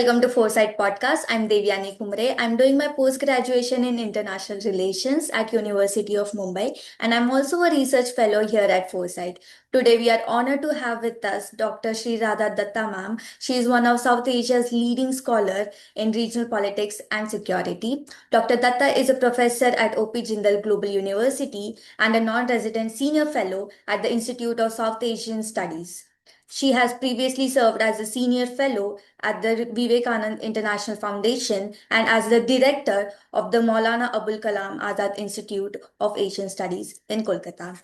Welcome to Foresight Podcast. I'm Devyani Kumre. I'm doing my post-graduation in international relations at University of Mumbai, and I'm also a research fellow here at Foresight. Today we are honored to have with us Dr. Sreeradha Datta ma'am. She is one of South Asia's leading scholar in regional politics and security. Dr. Datta is a professor at OP Jindal Global University and a non-resident senior fellow at the Institute of South Asian Studies. She has previously served as a senior fellow at the Vivekanand International Foundation and as the director of the Maulana Abul Kalam Azad Institute of Asian Studies in Kolkata.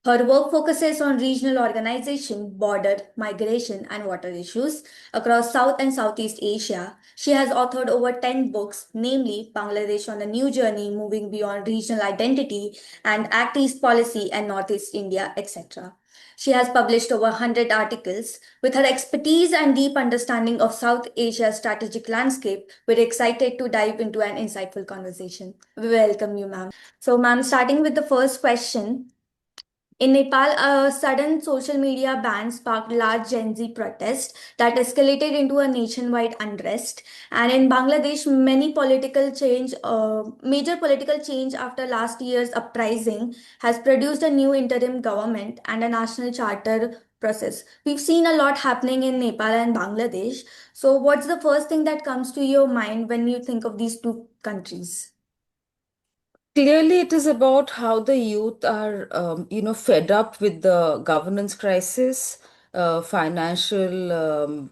Her work focuses on regional organization, border, migration, and water issues across South and Southeast Asia. She has authored over 10 books, namely Bangladesh on a New Journey, Moving Beyond Regional Identity, and Act East Policy and Northeast India, etc. She has published over 100 articles. With her expertise and deep understanding of South Asia's strategic landscape, we're excited to dive into an insightful conversation. We welcome you, ma'am. So, ma'am, starting with the first question. In Nepal, a sudden social media ban sparked large Gen Z protests that escalated into a nationwide unrest. And in Bangladesh, major political change after last year's uprising has produced a new interim government and a national charter process. We've seen a lot happening in Nepal and Bangladesh. So, what's the first thing that comes to your mind when you think of these two countries? Clearly, it is about how the youth are, fed up with the governance crisis, financial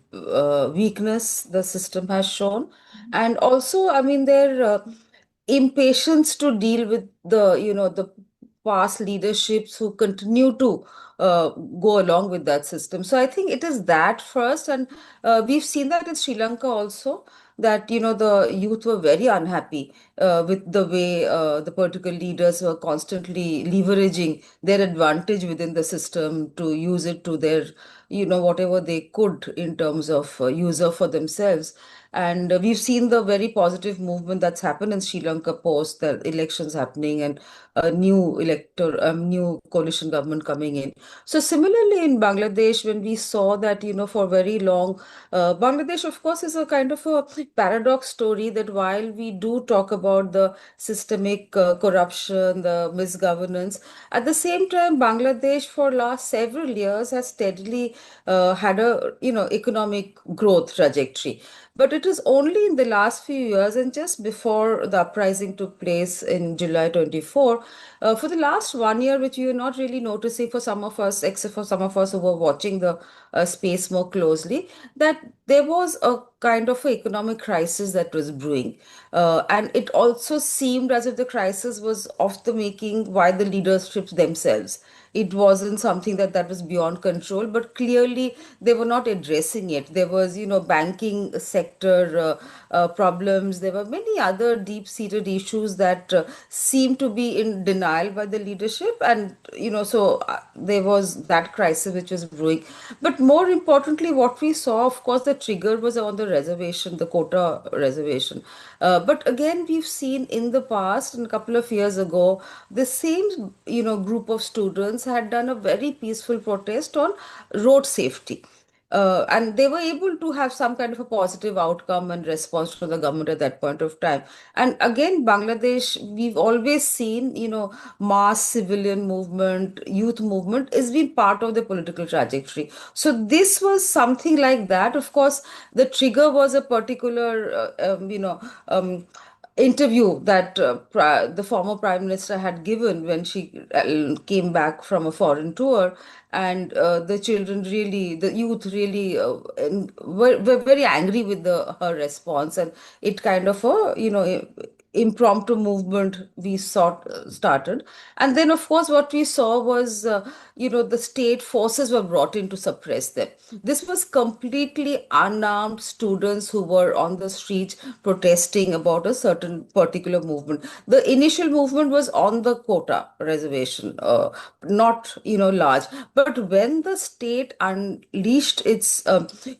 weakness the system has shown, and also, I mean, their impatience to deal with the past leaderships who continue to go along with that system. So I think it is that first, and we've seen that in Sri Lanka also, that the youth were very unhappy with the way the political leaders were constantly leveraging their advantage within the system to use it to their whatever they could in terms of user for themselves. And we've seen the very positive movement that's happened in Sri Lanka post the elections happening and a new coalition government coming in. So similarly in Bangladesh, when we saw that, for very long, Bangladesh, of course, is a kind of a paradox story that while we do talk about the systemic corruption, the misgovernance, at the same time, Bangladesh for last several years has steadily had a, economic growth trajectory. But it is only in the last few years and just before the uprising took place in July 24, for the last 1 year, which you're not really noticing for some of us, except for some of us who were watching the space more closely, that there was a kind of economic crisis that was brewing. And it also seemed as if the crisis was of the making by the leaderships themselves. It wasn't something that was beyond control, but clearly they were not addressing it. There was, banking sector problems. There were many other deep-seated issues that seemed to be in denial by the leadership, and so there was that crisis which was brewing. But more importantly, what we saw, of course, the trigger was on the reservation, the quota reservation. But again, we've seen in the past, and a couple of years ago, the same group of students had done a very peaceful protest on road safety. And they were able to have some kind of a positive outcome and response from the government at that point of time. And again, Bangladesh, we've always seen, mass civilian movement, youth movement is been part of the political trajectory. So this was something like that. Of course, the trigger was a particular, interview that the former prime minister had given when she came back from a foreign tour, and the youth really were very angry with her response, and it kind of a impromptu movement we started. And then of course what we saw was the state forces were brought in to suppress them. This was completely unarmed students who were on the streets protesting about a certain particular movement. The initial movement was on the quota reservation, not large, but when the state unleashed its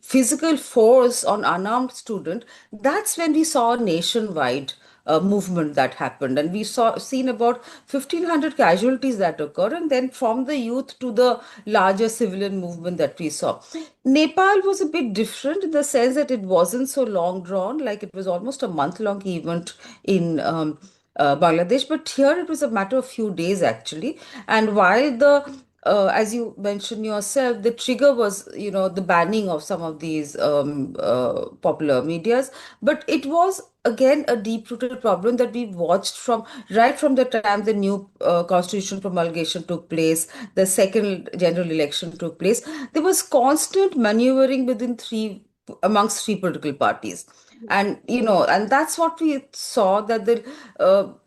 physical force on unarmed student, that's when we saw nationwide movement that happened, and we saw seen about 1,500 casualties that occurred, and then from the youth to the larger civilian movement that we saw. Nepal was a bit different in the sense that it wasn't so long drawn, like it was almost a month long event in Bangladesh, but here it was a matter of few days actually. And while as you mentioned yourself, the trigger was, the banning of some of these popular medias, but it was again a deep-rooted problem that we watched from right from the time the new constitutional promulgation took place, the second general election took place. There was constant maneuvering within amongst three political parties, and and that's what we saw, that the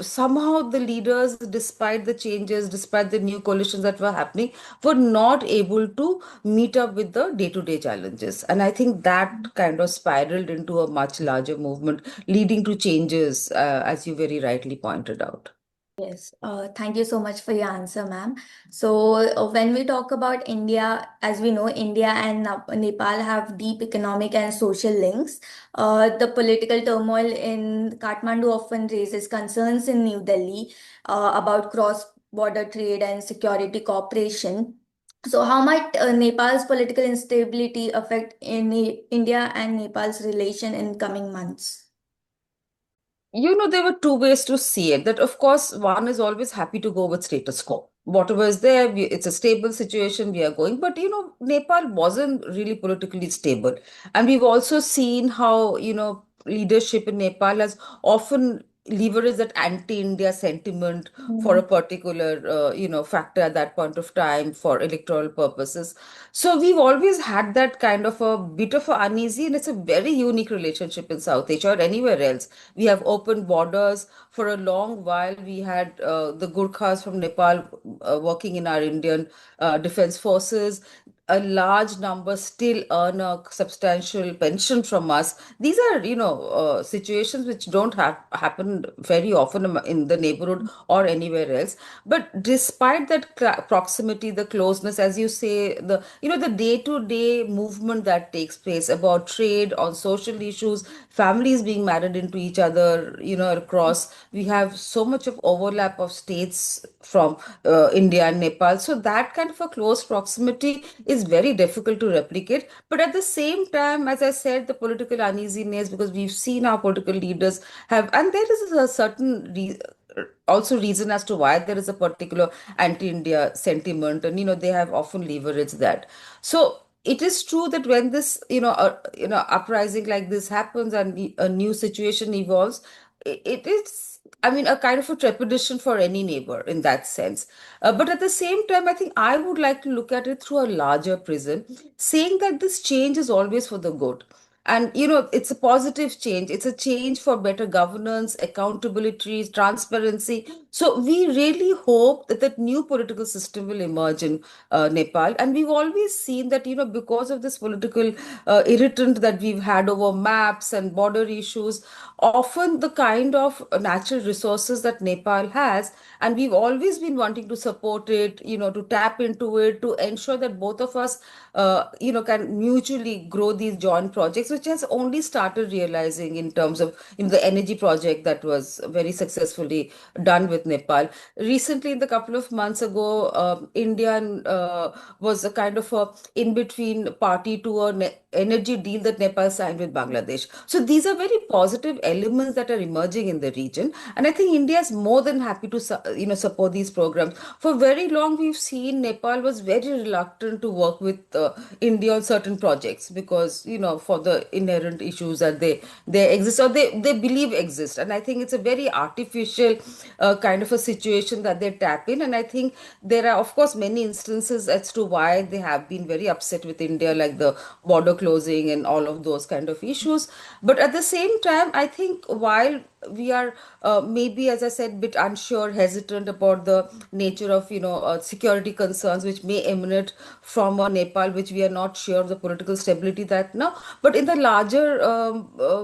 somehow the leaders, despite the changes, despite the new coalitions that were happening, were not able to meet up with the day-to-day challenges. And I think that kind of spiraled into a much larger movement, leading to changes, as you very rightly pointed out. Yes, thank you so much for your answer, ma'am. So, when we talk about India, as we know, India and Nepal have deep economic and social links. The political turmoil in Kathmandu often raises concerns in New Delhi about cross-border trade and security cooperation. So, how might Nepal's political instability affect India and Nepal's relation in coming months? There were two ways to see it. That, of course, one is always happy to go with status quo. Whatever is there, it's a stable situation, we are going. But, Nepal wasn't really politically stable. And we've also seen how, leadership in Nepal has often leveraged that anti-India sentiment for a particular, factor at that point of time for electoral purposes. So we've always had that kind of a bit of a uneasy, and it's a very unique relationship in South Asia or anywhere else. We have open borders. For a long while, we had the Gurkhas from Nepal working in our Indian defense forces. A large number still earn a substantial pension from us. These are, situations which don't happen very often in the neighborhood or anywhere else. But despite that proximity, the closeness, as you say, the day-to-day movement that takes place about trade, on social issues, families being married into each other, across, we have so much of overlap of states from India and Nepal. So that kind of a close proximity is very difficult to replicate. But at the same time, as I said, the political uneasiness, because we've seen our political leaders have, and there is a certain also reason as to why there is a particular anti-India sentiment, and they have often leveraged that. So it is true that when this uprising like this happens and a new situation evolves, it is, I mean, a kind of a trepidation for any neighbor in that sense. But at the same time, I think I would like to look at it through a larger prism, saying that this change is always for the good. And, it's a positive change. It's a change for better governance, accountability, transparency. So we really hope that that new political system will emerge in Nepal. And we've always seen that, because of this political irritant that we've had over maps and border issues, often the kind of natural resources that Nepal has, and we've always been wanting to support it, to tap into it, to ensure that both of us, can mutually grow these joint projects, which has only started realizing in terms of the energy project that was very successfully done with Nepal. Recently, in the couple of months ago, India was a kind of a in-between party to a energy deal that Nepal signed with Bangladesh. So these are very positive elements that are emerging in the region, and I think India is more than happy to support these programs. For very long, we've seen Nepal was very reluctant to work with India on certain projects because for the inherent issues that they exist, or they believe exist, and I think it's a very artificial kind of a situation that they tap in. And I think there are, of course, many instances as to why they have been very upset with India, like the border closing and all of those kind of issues. But at the same time, I think while we are maybe, as I said, bit unsure, hesitant about the nature of security concerns which may emanate from Nepal, which we are not sure of the political stability that now. But in the larger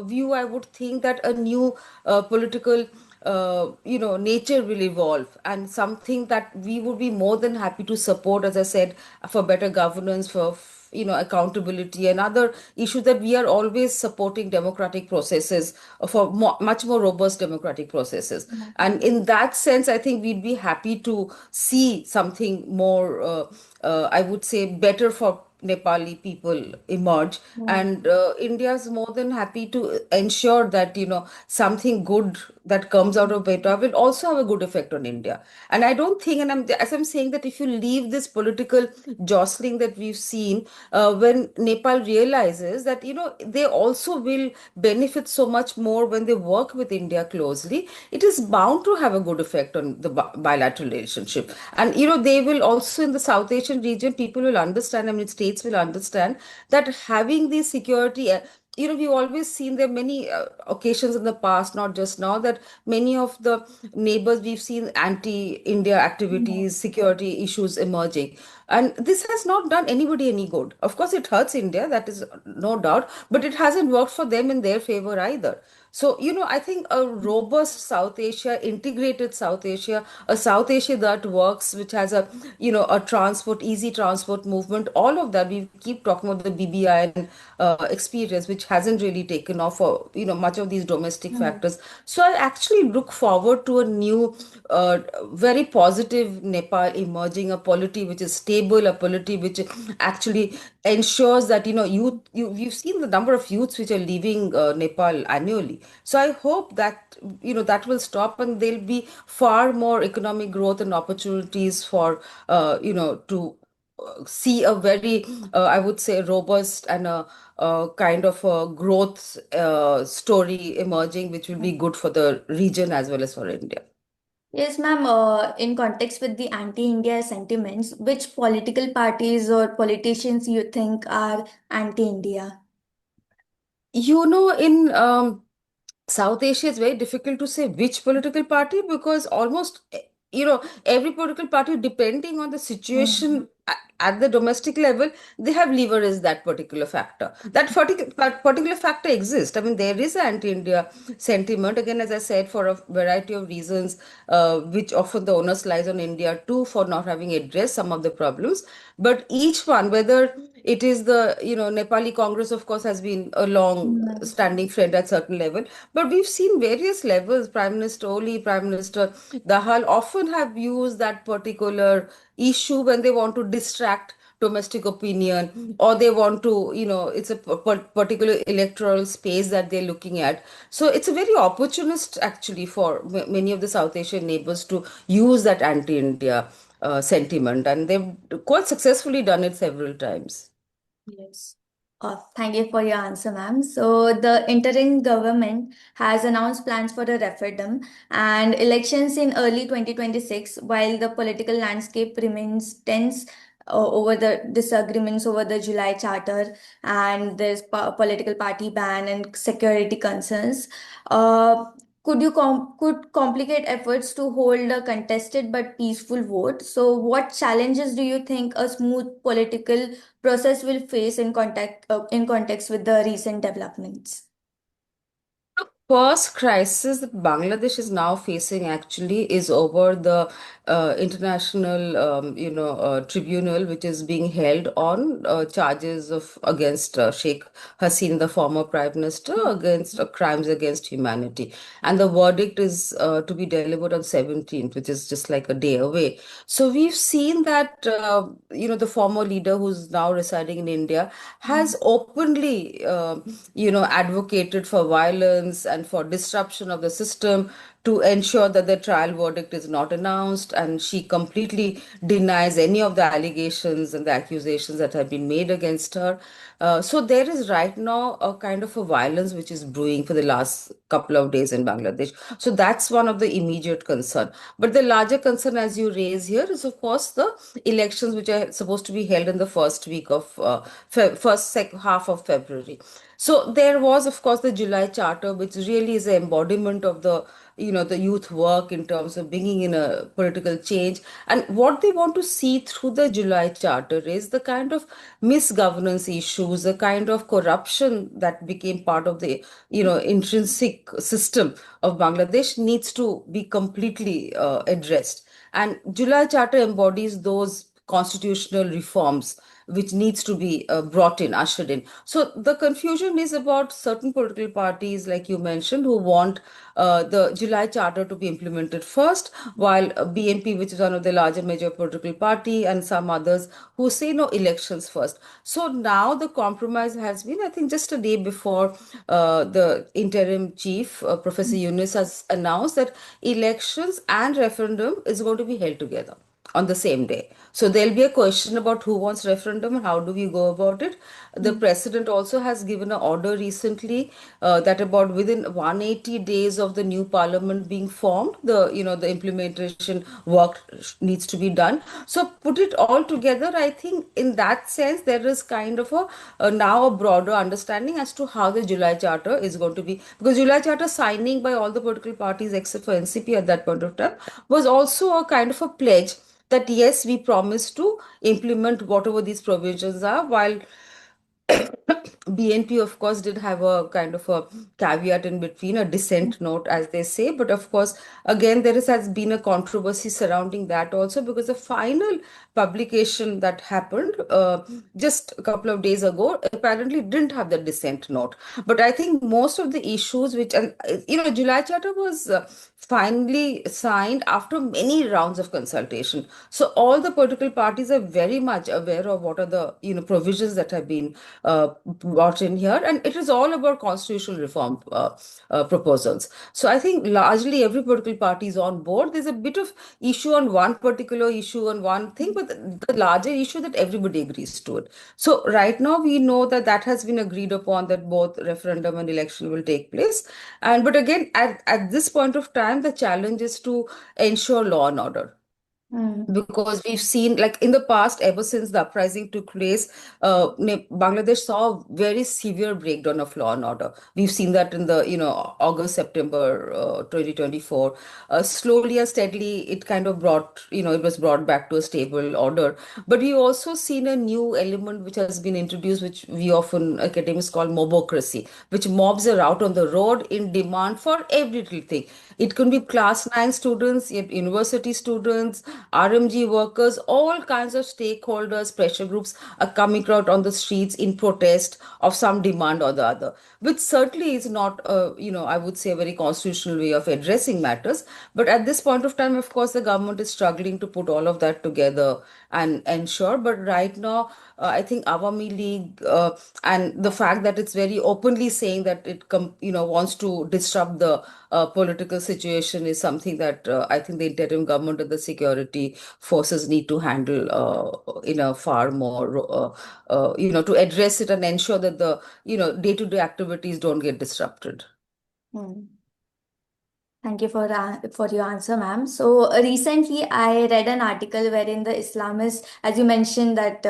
view, I would think that a new political nature will evolve, and something that we would be more than happy to support, as I said, for better governance, for accountability and other issues, that we are always supporting democratic processes, for much more robust democratic processes. And in that sense, I think we'd be happy to see something more, I would say, better for Nepali people emerge. Mm. And India is more than happy to ensure that something good that comes out of Beta will also have a good effect on India. And I don't think, and as I'm saying, that if you leave this political jostling that we've seen, when Nepal realizes that they also will benefit so much more when they work with India closely, it is bound to have a good effect on the bilateral relationship. And they will also, in the South Asian region, people will understand, I mean states will understand, that having the security, we've always seen there many occasions in the past, not just now, that many of the neighbors, we've seen anti-India activities, security issues emerging. And this has not done anybody any good. Of course, it hurts India, that is no doubt, but it hasn't worked for them in their favor either. So, I think a robust South Asia, integrated South Asia, a South Asia that works, which has a transport, easy transport movement, all of that, we keep talking about the BBI and experience, which hasn't really taken off for, much of these domestic Mm. factors. So I actually look forward to a new, very positive Nepal emerging, a polity which is stable, a polity which actually ensures that you've seen the number of youths which are leaving Nepal annually. So I hope that that will stop, and there'll be far more economic growth and opportunities for to see a very, I would say, robust and a kind of a growth story emerging, which will be good for the region as well as for India. Yes, ma'am. In context with the anti-India sentiments, which political parties or politicians you think are anti-India? In South Asia, it's very difficult to say which political party, because almost every political party, depending on the Mm. situation at the domestic level, they have leveraged that particular factor. That particular factor exists. I mean, there is anti-India sentiment, again, as I said, for a variety of reasons, which often the onus lies on India too, for not having addressed some of the problems. But each one, whether it is the Nepali Congress, of course, has been a long Mm. standing friend at certain level, but we've seen various levels. Prime Minister Oli, Prime Minister Dahal often have used that particular issue when they want to distract domestic opinion, or they want to, it's a particular electoral space that they're looking at. So it's a very opportunist, actually, for many of the South Asian neighbors to use that anti-India sentiment, and they've quite successfully done it several times. Yes. Thank you for your answer, ma'am. So, the interim government has announced plans for a referendum and elections in early 2026, while the political landscape remains tense over the disagreements over the July Charter and there's political party ban and security concerns. Uh, could complicate efforts to hold a contested but peaceful vote. So, what challenges do you think a smooth political process will face in context with the recent developments? First crisis that Bangladesh is now facing actually is over the international, tribunal, which is being held on charges of against Sheikh Hasina, the former prime minister, against crimes against humanity, and the verdict is to be delivered on 17th, which is just like a day away. So we've seen that the former leader, who's now residing in India, has openly advocated for violence and for disruption of the system to ensure that the trial verdict is not announced, and she completely denies any of the allegations and the accusations that have been made against her. So there is right now a kind of a violence which is brewing for the last couple of days in Bangladesh. So that's one of the immediate concern. But the larger concern, as you raise here, is of course the elections which are supposed to be held in the first week of half of February. So there was, of course, the July Charter, which really is an embodiment of the youth work in terms of bringing in a political change. And what they want to see through the July Charter is the kind of misgovernance issues, the kind of corruption that became part of the intrinsic democratic system of Bangladesh needs to be completely addressed. And July Charter embodies those constitutional reforms which needs to be brought in, ushered in. So the confusion is about certain political parties, like you mentioned, who want the July Charter to be implemented first, while BNP, which is one of the larger major political party, and some others who say no, elections first. So now the compromise has been, I think, just a day before the interim chief, Professor Yunus, has announced that elections and referendum is going to be held together on the same day. So there'll be a question about who wants referendum and how do we go about it. The Mm. president also has given an order recently that about within 180 days of the new parliament being formed, the implementation work needs to be done. So put it all together, I think in that sense there is kind of a now a broader understanding as to how the July Charter is going to be, because July Charter signing by all the political parties except for NCP at that point of time was also a kind of a pledge that yes, we promise to implement whatever these provisions are, while BNP, of course, did have a kind of a caveat in between, a dissent note, as they say. But of course, again, has been a controversy surrounding that also, because the final publication that happened just a couple of days ago apparently didn't have the dissent note. But I think most of the issues which, and July Charter was finally signed after many rounds of consultation. So all the political parties are very much aware of what are the provisions that have been brought in here, and it is all about constitutional reform proposals. So I think largely every political party is on board. There's a bit of issue on one particular issue on one thing, but the larger issue that everybody agrees to it. So right now we know that that has been agreed upon, that both referendum and election will take place. And but again, at this point of time, the challenge is to ensure law and order, Mm. because we've seen, like in the past, ever since the uprising took place, Bangladesh saw a very severe breakdown of law and order. We've seen that in the August, September 2024. Slowly and steadily it kind of it was brought back to a stable order. But we also seen a new element which has been introduced, which we often academics call mobocracy, which mobs are out on the road in demand for every little thing. It can be class 9 students, university students, RMG workers, all kinds of stakeholders, pressure groups are coming out on the streets in protest of some demand or the other, which certainly is not, I would say, a very constitutional way of addressing matters. But at this point of time, of course, the government is struggling to put all of that together and ensure. But right now, I think Awami League and the fact that it's very openly saying that it wants to disrupt the political situation is something that I think the interim government and the security forces need to handle in a far more to address it and ensure that the day-to-day activities don't get disrupted. Mm. Thank you for your answer, ma'am. So recently, I read an article wherein the Islamists, as you mentioned, that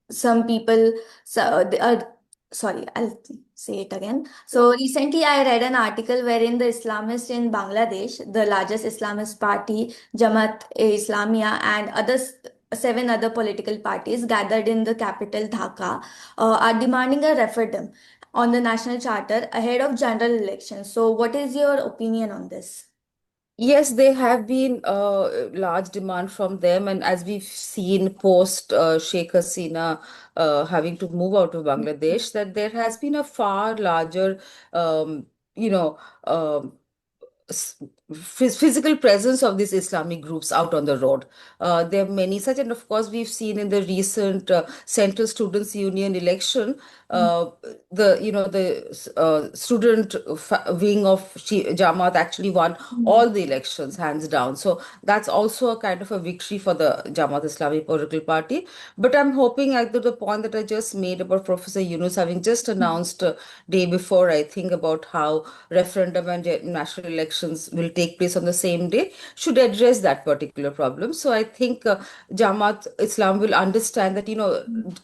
some people, so sorry, I'll say it again. So recently, I read an article wherein the Islamists in Bangladesh, the largest Islamist party, Jamaat-e-Islamia, and seven other political parties gathered in the capital Dhaka, are demanding a referendum on the national charter ahead of general elections. So, what is your opinion on this? Yes, there have been large demand from them, and as we've seen post Sheikh Hasina having to move out of Bangladesh, that there has been a far larger, you know, um, s- physical presence of these Islamic groups out on the road. There are many such, and of course, we've seen in the recent Central Students Union election, uh, the student wing of Jamaat actually won Mm. all the elections hands down. So that's also a kind of a victory for the Jamaat-Islami political party. But I'm hoping, at the point that I just made about Professor Yunus having just announced day before, I think, about how referendum and national elections will take place on the same day, should address that particular problem. So I think Jamaat Islam will understand that,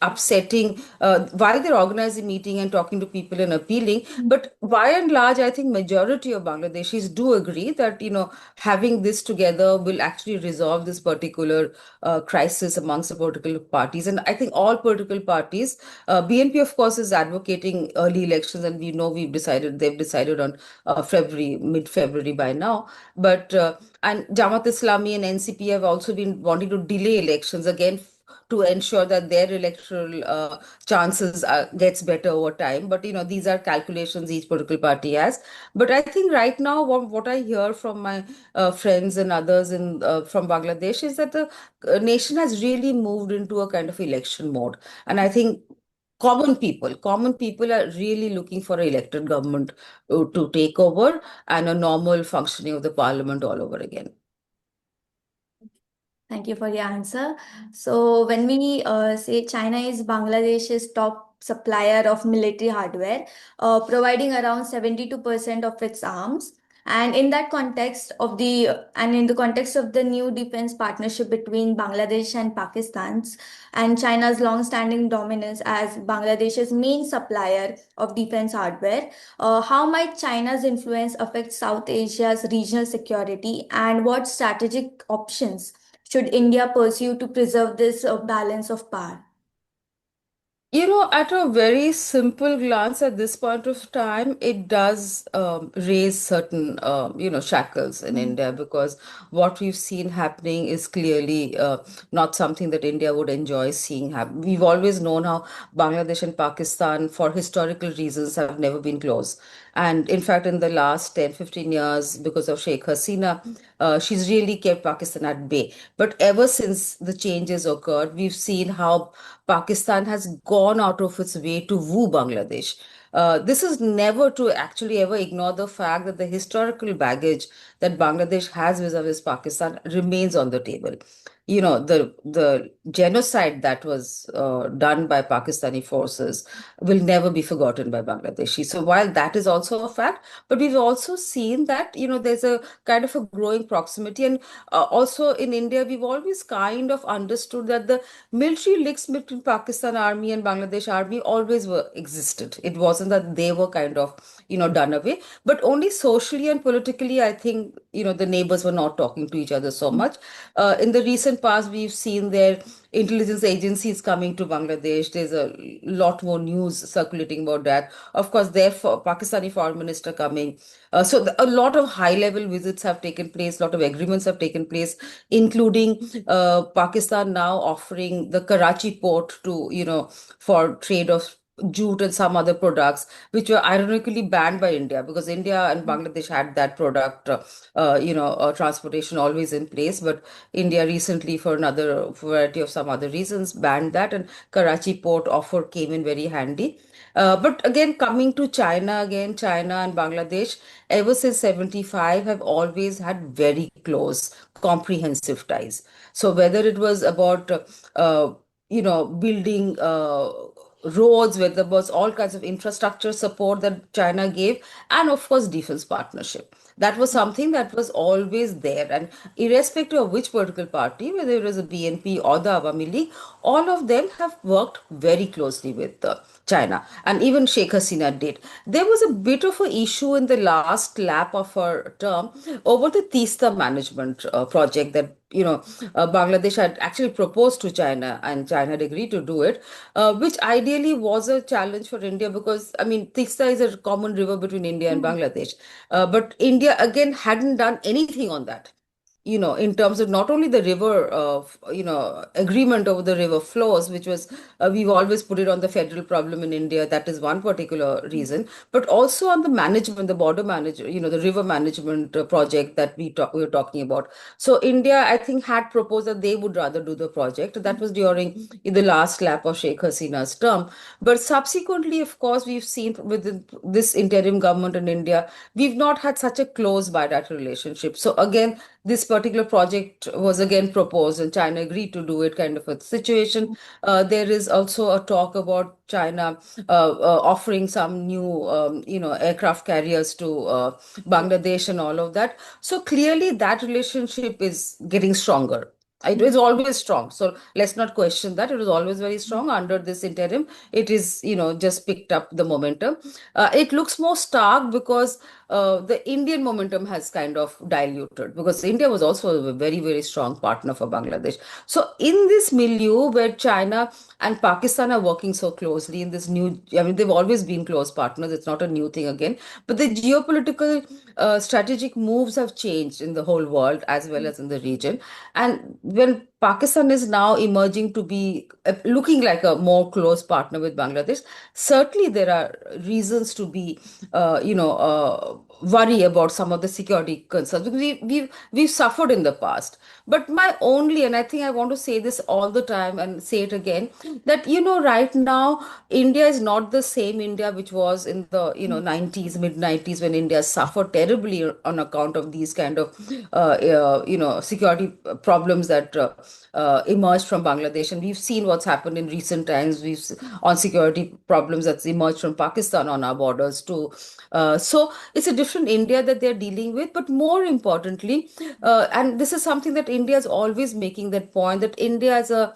upsetting while they're organizing meeting and talking to people and appealing, but by and large, I think majority of Bangladeshis do agree that, having this together will actually resolve this particular crisis amongst the political parties. And I think all political parties, BNP, of course, is advocating early elections, and we know they've decided on mid-February by now. But and Jamaat Islami and NCP have also been wanting to delay elections again to ensure that their electoral chances gets better over time. But these are calculations each political party has. But I think right now, what I hear from my friends and others in from Bangladesh is that the nation has really moved into a kind of election mode, and I think common people are really looking for an elected government to take over and a normal functioning of the parliament all over again. Thank you for your answer. So, when we say China is Bangladesh's top supplier of military hardware, providing around 72% of its arms, and in the context of the new defense partnership between Bangladesh and Pakistan's and China's long-standing dominance as Bangladesh's main supplier of defense hardware, how might China's influence affect South Asia's regional security, and what strategic options should India pursue to preserve this balance of power? At a very simple glance at this point of time, it does raise certain, shackles in India, because what we've seen happening is clearly not something that India would enjoy seeing happen. We've always known how Bangladesh and Pakistan, for historical reasons, have never been close. And in fact, in the last 10, 15 years, because of Sheikh Hasina, she's really kept Pakistan at bay. But ever since the changes occurred, we've seen how Pakistan has gone out of its way to woo Bangladesh. This is never to actually ever ignore the fact that the historical baggage that Bangladesh has vis-a-vis Pakistan remains on the table. The genocide that was done by Pakistani forces will never be forgotten by Bangladeshi. So while that is also a fact, but we've also seen that there's a kind of a growing proximity, and also in India we've always kind of understood that the military links between Pakistan army and Bangladesh army always were existed. It wasn't that they were kind of done away, but only socially and politically. I think the neighbors were not talking to each other so much. In the recent past, we've seen their intelligence agencies coming to Bangladesh. There's a lot more news circulating about that. Of course, their Pakistani foreign minister coming. A lot of high-level visits have taken place. A lot of agreements have taken place, including Pakistan now offering the Karachi port to for trade of jute and some other products, which were ironically banned by India, because India and Bangladesh had that product, transportation always in place. But India recently, for another variety of some other reasons, banned that, and Karachi port offer came in very handy. But again, coming to China and Bangladesh, ever since 75, have always had very close, comprehensive ties. So whether it was about, building roads, where there was all kinds of infrastructure support that China gave, and of course, defense partnership. That was something that was always there. And irrespective of which political party, whether it was a BNP or the Awami League, all of them have worked very closely with China. And even Sheikh Hasina did. There was a bit of an issue in the last lap of her term over the Tista management project that Bangladesh had actually proposed to China, and China had agreed to do it, which ideally was a challenge for India, because I mean Tista is a common river between India and Bangladesh, but India again hadn't done anything on that, in terms of not only the river, agreement over the river flows, which was, we've always put it on the federal problem in India. That is one particular reason, but also on the management, the border manager, the river management project that we were talking about. So India, I think, had proposed that they would rather do the project. That was during the last lap of Sheikh Hasina's term. But subsequently, of course, we've seen with this interim government in India, we've not had such a close bilateral relationship. So again, this particular project was again proposed and China agreed to do it, kind of a situation. There is also a talk about China offering some new, aircraft carriers to Bangladesh and all of that. So clearly, that relationship is getting stronger. It was always strong. So let's not question that. It was always very strong under this interim. It is, just picked up the momentum. It looks more stark because the Indian momentum has kind of diluted because India was also a very, very strong partner for Bangladesh. So in this milieu where China and Pakistan are working so closely in this new, I mean, they've always been close partners. It's not a new thing again. But the geopolitical strategic moves have changed in the whole world as well as in the region. And when Pakistan is now emerging to be looking like a more close partner with Bangladesh, certainly there are reasons to be, worry about some of the security concerns because we've suffered in the past. But my only, and I think I want to say this all the time and say it again, that right now India is not the same India which was in the 90s, mid 90s, when India suffered terribly on account of these kind of security problems that emerged from Bangladesh. And we've seen what's happened in recent times. On security problems that's emerged from Pakistan on our borders too. So it's a different India that they're dealing with. But more importantly, and this is something that India is always making that point, that India is a,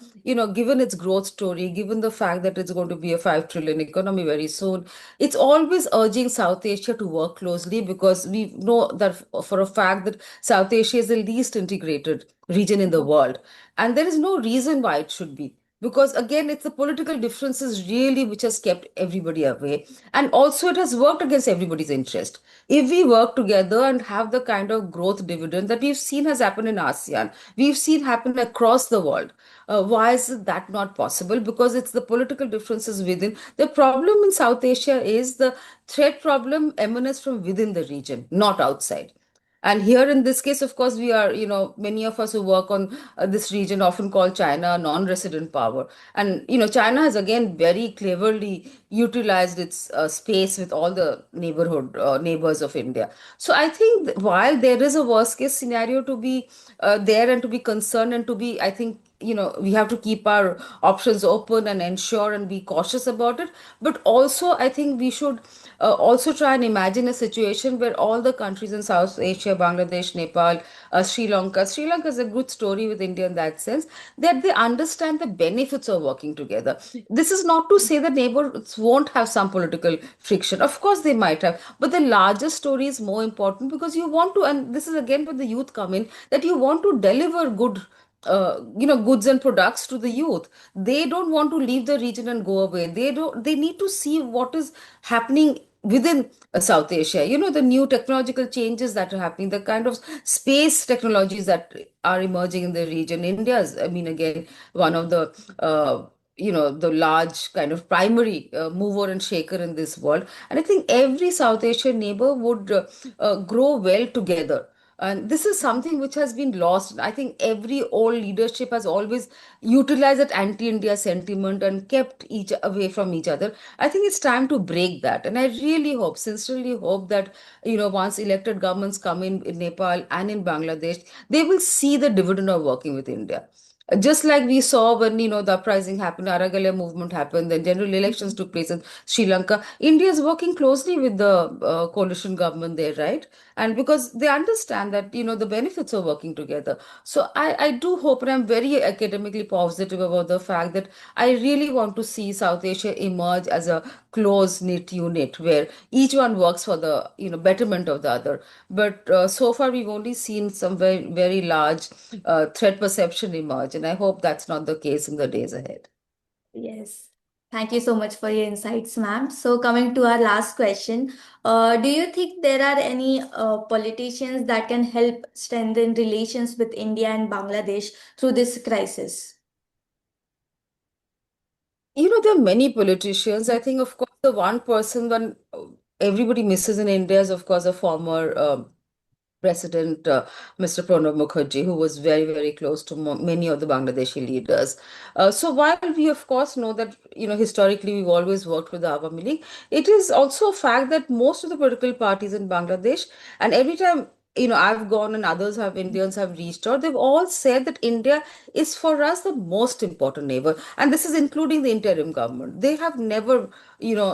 given its growth story, given the fact that it's going to be a 5 trillion economy very soon, it's always urging South Asia to work closely because we know that for a fact that South Asia is the least integrated region in the world. And there is no reason why it should be. Because again, it's the political differences really which has kept everybody away. And also, it has worked against everybody's interest. If we work together and have the kind of growth dividend that we've seen has happened in ASEAN, we've seen happen across the world. Why is that not possible? Because it's the political differences within. The problem in South Asia is the threat problem emanates from within the region, not outside. And here in this case, of course, we are, many of us who work on this region often call China a non-resident power. And, China has again very cleverly utilized its space with all the neighborhood neighbors of India. So I think while there is a worst case scenario to be there and to be concerned and to be, I think, we have to keep our options open and ensure and be cautious about it. But also, I think we should also try and imagine a situation where all the countries in South Asia, Bangladesh, Nepal, Sri Lanka is a good story with India in that sense, that they understand the benefits of working together. This is not to say that neighbors won't have some political friction. Of course, they might have, but the larger story is more important because you want to, and this is again where the youth come in, that you want to deliver good goods and products to the youth. They don't want to leave the region and go away. They need to see what is happening within South Asia. The new technological changes that are happening, the kind of space technologies that are emerging in the region. India is, I mean, again, one of the the large kind of primary mover and shaker in this world. And I think every South Asian neighbor would grow well together. And this is something which has been lost. I think every old leadership has always utilized that anti-India sentiment and kept each away from each other. I think it's time to break that. And I really hope, sincerely hope that, once elected governments come in Nepal and in Bangladesh, they will see the dividend of working with India. Just like we saw when the uprising happened, Aragalya movement happened, then general elections took place in Sri Lanka. India is working closely with the coalition government there, right? And because they understand that the benefits of working together. So I do hope, and I'm very academically positive about the fact that I really want to see South Asia emerge as a close knit unit where each one works for the betterment of the other. But so far we've only seen some very very large threat perception emerge, and I hope that's not the case in the days ahead. Yes. Thank you so much for your insights, ma'am. So, coming to our last question, do you think there are any politicians that can help strengthen relations with India and Bangladesh through this crisis? There are many politicians. I think, of course, the one person when everybody misses in India is, of course, a former President Mr. Pranab Mukherjee, who was very, very close to many of the Bangladeshi leaders. So while we, of course, know that historically we've always worked with the Awami League, it is also a fact that most of the political parties in Bangladesh, and every time I've gone and others have, Indians have reached out, they've all said that India is for us the most important neighbor. And this is including the interim government. They have never,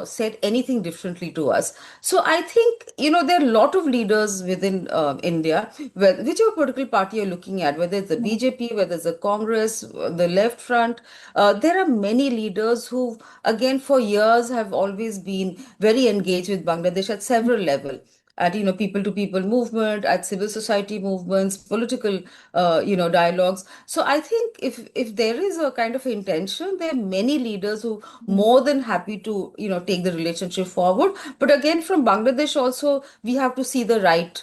said anything differently to us. So I think, there are a lot of leaders within India, whichever political party you're looking at, whether it's the BJP, whether it's the Congress, the left front, there are many leaders who, again, for years have always been very engaged with Bangladesh at several levels, at people to people movement, at civil society movements, political dialogues. So I think if there is a kind of intention, there are many leaders who more than happy to take the relationship forward. But again, from Bangladesh also, we have to see the right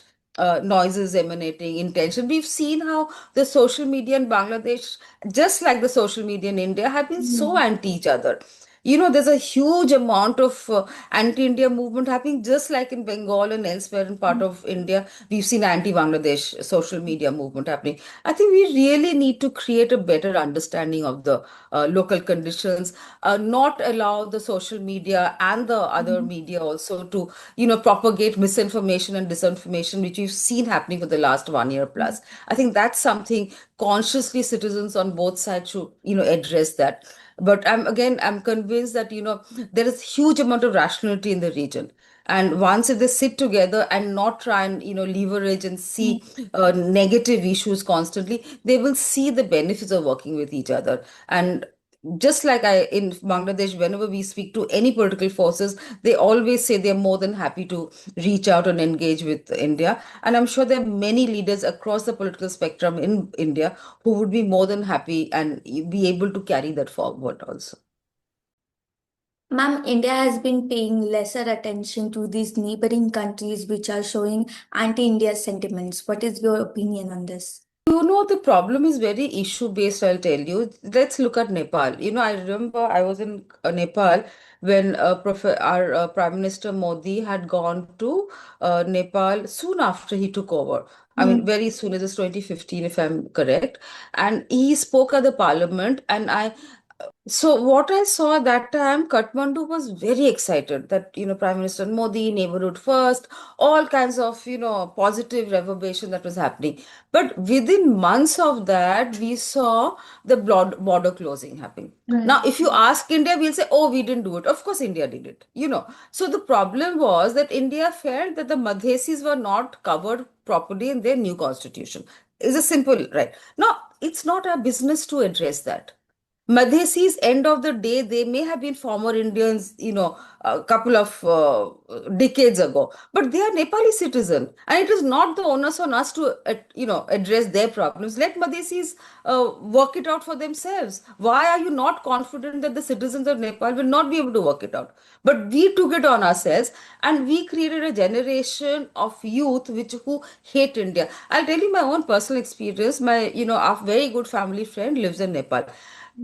noises emanating, intention. We've seen how the social media in Bangladesh, just like the social media in India, have been so anti each other. There's a huge amount of anti-India movement happening, just like in Bengal and elsewhere in part of India. We've seen anti-Bangladesh social media movement happening. I think we really need to create a better understanding of the local conditions, not allow the social media and the other media also to, propagate misinformation and disinformation, which we've seen happening for the last 1 year plus. I think that's something consciously citizens on both sides should, address that. But I'm convinced that there is huge amount of rationality in the region, and once if they sit together and not try and leverage and see negative issues constantly, they will see the benefits of working with each other. And just like I in Bangladesh, whenever we speak to any political forces, they always say they're more than happy to reach out and engage with India. And I'm sure there are many leaders across the political spectrum in India who would be more than happy and be able to carry that forward also. Ma'am, India has been paying lesser attention to these neighboring countries which are showing anti-India sentiments. What is your opinion on this? The problem is very issue based, I'll tell you. Let's look at Nepal. I remember I was in Nepal when our Prime Minister Modi had gone to Nepal soon after he took over. I mean, very soon, it was 2015, if I'm correct. And he spoke at the parliament, and so what I saw at that time, Kathmandu was very excited that, Prime Minister Modi, neighborhood first, all kinds of, positive reverberation that was happening. But within months of that, we saw the border closing happening. Now, if you ask India, we'll say, oh, we didn't do it. Of course, India did it. So the problem was that India felt that the Madhesis were not covered properly in their new constitution. It's a simple, right? Now, it's not our business to address that. Madhesis, end of the day, they may have been former Indians, a couple of decades ago, but they are Nepali citizen, and it is not the onus on us to, address their problems. Let Madhesis work it out for themselves. Why are you not confident that the citizens of Nepal will not be able to work it out? But we took it on ourselves, and we created a generation of youth which who hate India. I'll tell you my own personal experience. My, a very good family friend lives in Nepal.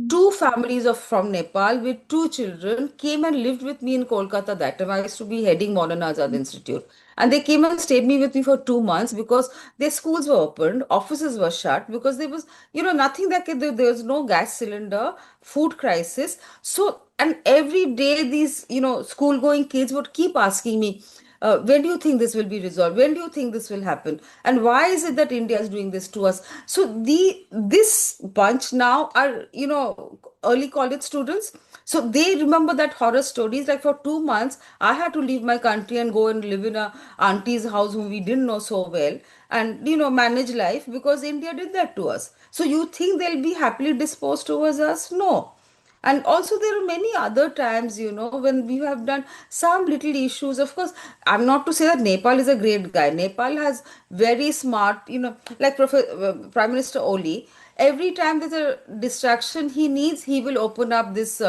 Two families of from Nepal with two children came and lived with me in Kolkata that time. I used to be heading Modern Azad Institute. And they came and stayed me with me for 2 months because their schools were opened, offices were shut because there was, nothing that there was no gas cylinder, food crisis. So, and every day these, school going kids would keep asking me, when do you think this will be resolved? When do you think this will happen? And why is it that India is doing this to us? So this bunch now are early college students. So they remember that horror stories. Like for 2 months, I had to leave my country and go and live in a auntie's house whom we didn't know so well, and manage life because India did that to us. So you think they'll be happily disposed towards us? No. And also, there are many other times, when we have done some little issues. Of course, I'm not to say that Nepal is a great guy. Nepal has very smart, like Prime Minister Oli. Every time there's a distraction he needs, he will open up this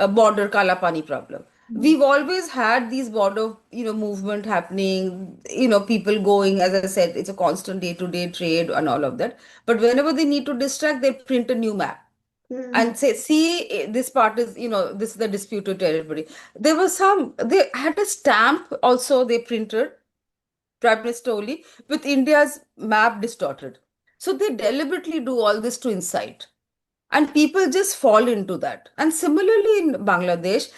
border Kalapani problem. We've always had these border, movement happening, people going, as I said, it's a constant day-to-day trade and all of that. But whenever they need to distract, they print a new map and say, see, this part is, this is the disputed territory. There was they had a stamp also they printed, Prime Minister Oli, with India's map distorted. So they deliberately do all this to incite. And people just fall into that. And similarly in Bangladesh,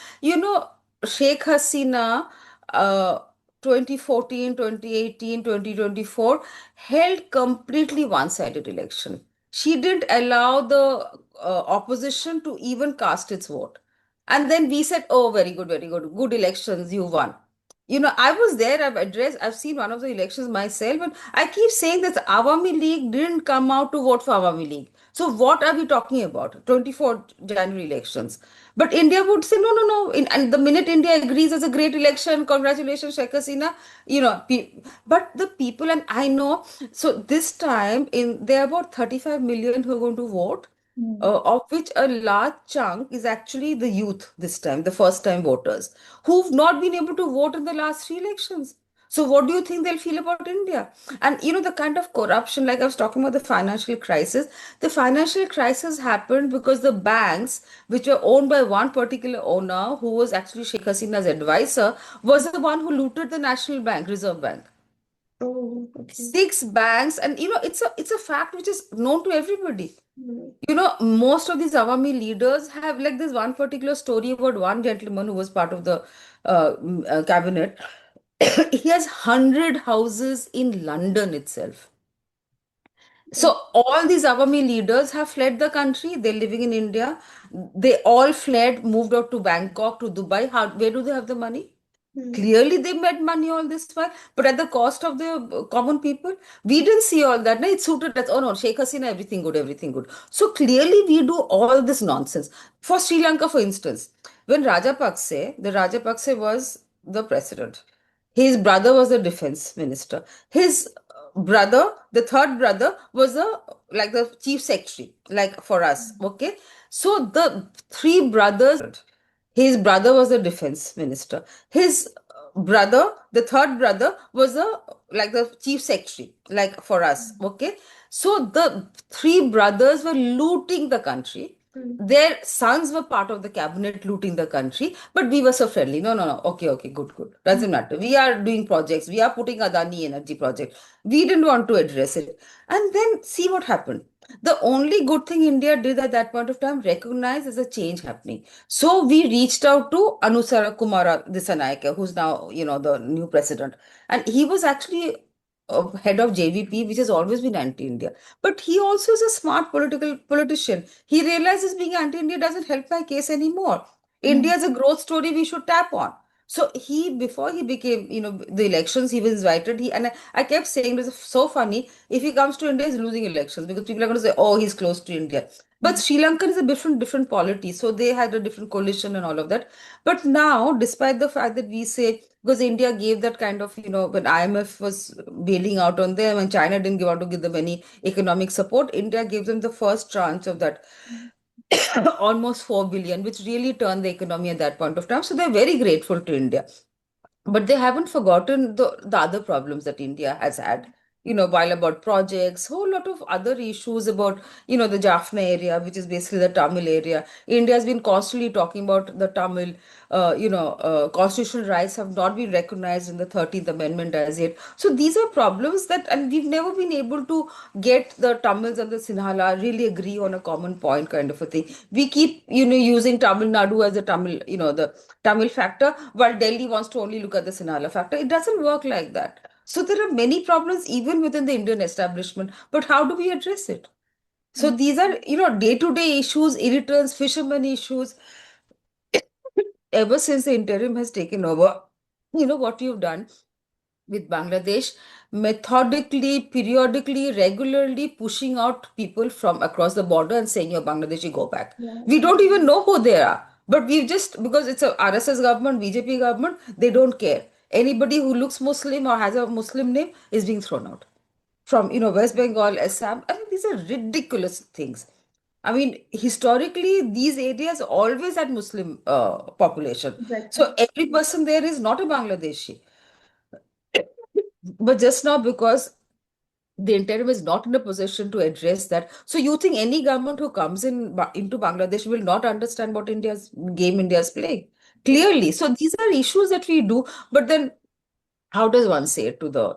Sheikh Hasina, uh, 2014, 2018, 2024 held completely one-sided election. She didn't allow the opposition to even cast its vote. And then we said, oh, very good, good elections, you won. I was there, I've seen one of the elections myself, and I keep saying that the Awami League didn't come out to vote for Awami League. So what are we talking about? 24th January elections. But India would say, no, no, no. And the minute India agrees it's a great election, congratulations, Sheikh Hasina, but the people, and I know, so this time there are about 35 million who are going to vote, Mm. of which a large chunk is actually the youth this time, the first time voters, who've not been able to vote in the last three elections. So, what do you think they'll feel about India? And the kind of corruption, like I was talking about the financial crisis happened because the banks, which were owned by one particular owner, who was actually Sheikh Hasina's advisor, was the one who looted the National Bank, Reserve Bank. Oh, okay. Six banks, and it's a fact which is known to everybody. Mm. Most of these Awami leaders have, like, this one particular story about one gentleman who was part of the cabinet. He has 100 houses in London itself. Oh. So all these Awami leaders have fled the country. They're living in India. They all fled, moved out to Bangkok, to Dubai. Where do they have the money? Mm. Clearly, they made money all this while, but at the cost of the common people. We didn't see all that. No, it suited us. Oh no, Sheikh Hasina, everything good, everything good. So clearly, we do all this nonsense. For Sri Lanka, for instance, when the Rajapakse was the president. His brother was the defense minister. His brother, the third brother, was the chief secretary, like for us. Okay, so the three brothers. His brother was the defense minister. His brother, the third brother, was the chief secretary, like for us. Okay, so the three brothers were looting the country. Mm. Their sons were part of the cabinet looting the country, but we were so friendly. No, no, no. Okay, okay, good, good. Mm. Doesn't matter. We are doing projects. We are putting Adani Energy project. We didn't want to address it. And then see what happened. The only good thing India did at that point of time, recognize as a change happening. So we reached out to Anusara Kumara Dissanayake, who's now, the new president. And he was actually head of JVP, which has always been anti-India. But he also is a smart politician. He realizes being anti-India doesn't help my case anymore. Mm. India is a growth story we should tap on. So before he became, the elections, he was invited. I kept saying, it was so funny. If he comes to India, he's losing elections because people are going to say, oh, he's close to India. But Mm. Sri Lanka is a different polity. So they had a different coalition and all of that. But now, despite the fact that we say, because India gave that kind of, when IMF was bailing out on them and China didn't give out to give them any economic support, India gave them the first tranche of that almost 4 billion, which really turned the economy at that point of time. So they're very grateful to India. But they haven't forgotten the other problems that India has had. While about projects, whole lot of other issues about, the Jaffna area, which is basically the Tamil area. India has been constantly talking about the Tamil, constitutional rights have not been recognized in the 13th Amendment as yet. So these are problems and we've never been able to get the Tamils and the Sinhala really agree on a common point kind of a thing. We keep, using Tamil Nadu as a Tamil, the Tamil factor, while Delhi wants to only look at the Sinhala factor. It doesn't work like that. So there are many problems even within the Indian establishment. But how do we address it? So Mm. these are, day-to-day issues, irritants, fishermen issues. Ever since the interim has taken over, what you've done with Bangladesh, methodically, periodically, regularly pushing out people from across the border and saying, you're Bangladeshi, go back. Yeah. We don't even know who they are. But we've just, because it's a RSS government, BJP government, they don't care. Anybody who looks Muslim or has a Muslim name is being thrown out. From, West Bengal, Assam. I mean, these are ridiculous things. I mean, historically, these areas always had Muslim population. Exactly. So every person there is not a Bangladeshi. But just now, because the interim is not in a position to address that, so you think any government who comes into Bangladesh will not understand what India is playing? Yeah. Clearly. So these are issues that we do. But then, how does one say it to the,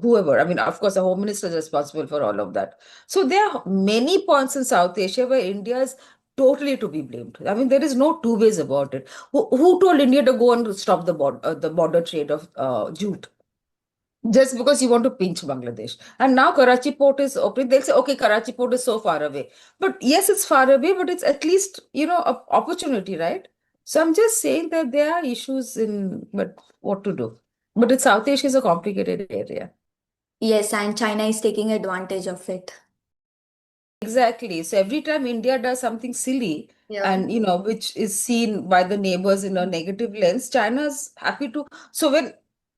whoever? I mean, of course, the Home Minister is responsible for all of that. So there are many points in South Asia where India is totally to be blamed. I mean, there is no two ways about it. Who told India to go and stop the border trade of jute? Just because you want to pinch Bangladesh. And now Karachi port is opening, they'll say, okay, Karachi port is so far away. But yes, it's far away, but it's at least, a opportunity, right? So I'm just saying that there are issues but what to do? But it's South Asia is a complicated area. Yes, and China is taking advantage of it. Exactly. So every time India does something silly Yeah, and, which is seen by the neighbors in a negative lens, China's happy to. So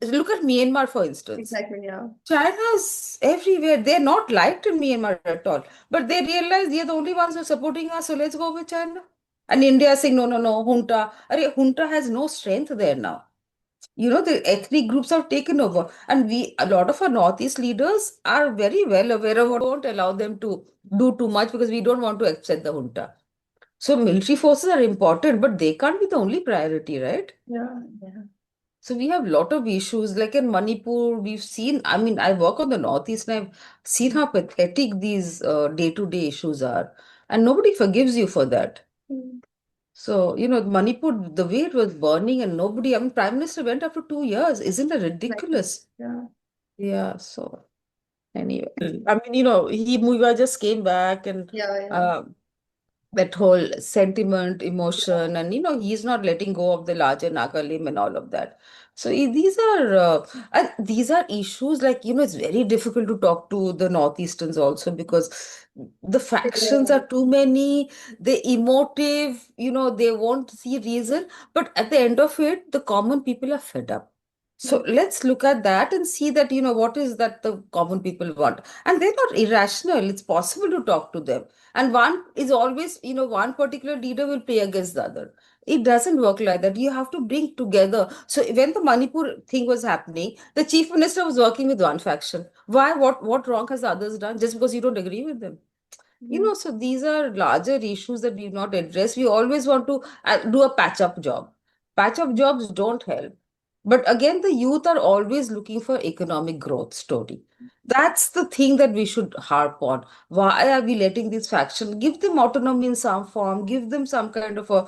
look at Myanmar, for instance. exactly. Yeah. China's everywhere. They're not liked in Myanmar at all. But they realize they're the only ones who are supporting us, so let's go with China. And India is saying, no, no, no, junta. Junta has no strength there now. The ethnic groups have taken over. And a lot of our Northeast leaders are very well aware of what won't allow them to do too much because we don't want to upset the junta. So military forces are important, but they can't be the only priority, right? Yeah. Yeah. So we have a lot of issues. Like in Manipur, we've seen, I mean, I work on the Northeast and I've seen how pathetic these day-to-day issues are. And nobody forgives you for that. Mm. So, Manipur, the way it was burning and nobody, I mean, Prime Minister went after 2 years. Isn't that Exactly. ridiculous? Yeah. Yeah, so anyway. I mean, Muiwa just came back and Yeah. Yeah. uh, that whole sentiment, emotion, and he's not letting go of the larger Nagalim and all of that. So these are issues like it's very difficult to talk to the Northeasterns also because the factions Yeah. are too many, they emotive, they won't see reason, but at the end of it, the common people are fed up. So Mm. let's look at that and see that what is that the common people want, and they're not irrational. It's possible to talk to them, and one is always, one particular leader will play against the other. It doesn't work like that. You have to bring together. So when the Manipur thing was happening, the chief minister was working with one faction. Why? What wrong has the others done? Just because you don't agree with them? Mm. So these are larger issues that we've not addressed. We always want to do a patch up job. Patch up jobs don't help. But again, the youth are always looking for economic growth story. That's the thing that we should harp on. Why are we letting these factions give them autonomy in some form, give them some kind of a,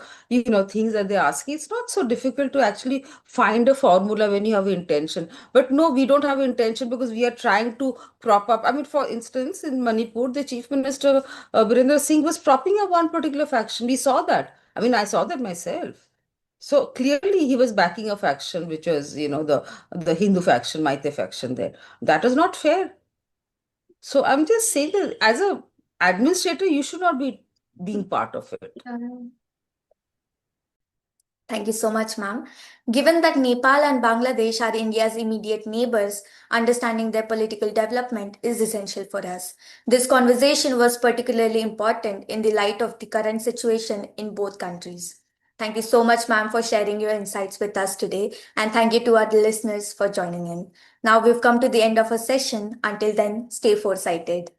things that they're asking? It's not so difficult to actually find a formula when you have intention. But no, we don't have intention because we are trying to prop up. I mean, for instance, in Manipur, the chief minister, Birendra Singh, was propping up one particular faction. We saw that. I mean, I saw that myself. So clearly, he was backing a faction, which was, the Hindu faction, Maite faction there. That is not fair. So I'm just saying that as a administrator, you should not be being part of it. Yeah. Thank you so much, ma'am. Given that Nepal and Bangladesh are India's immediate neighbors, understanding their political development is essential for us. This conversation was particularly important in the light of the current situation in both countries. Thank you so much, ma'am, for sharing your insights with us today, and thank you to our listeners for joining in. Now we've come to the end of our session. Until then, stay foresighted.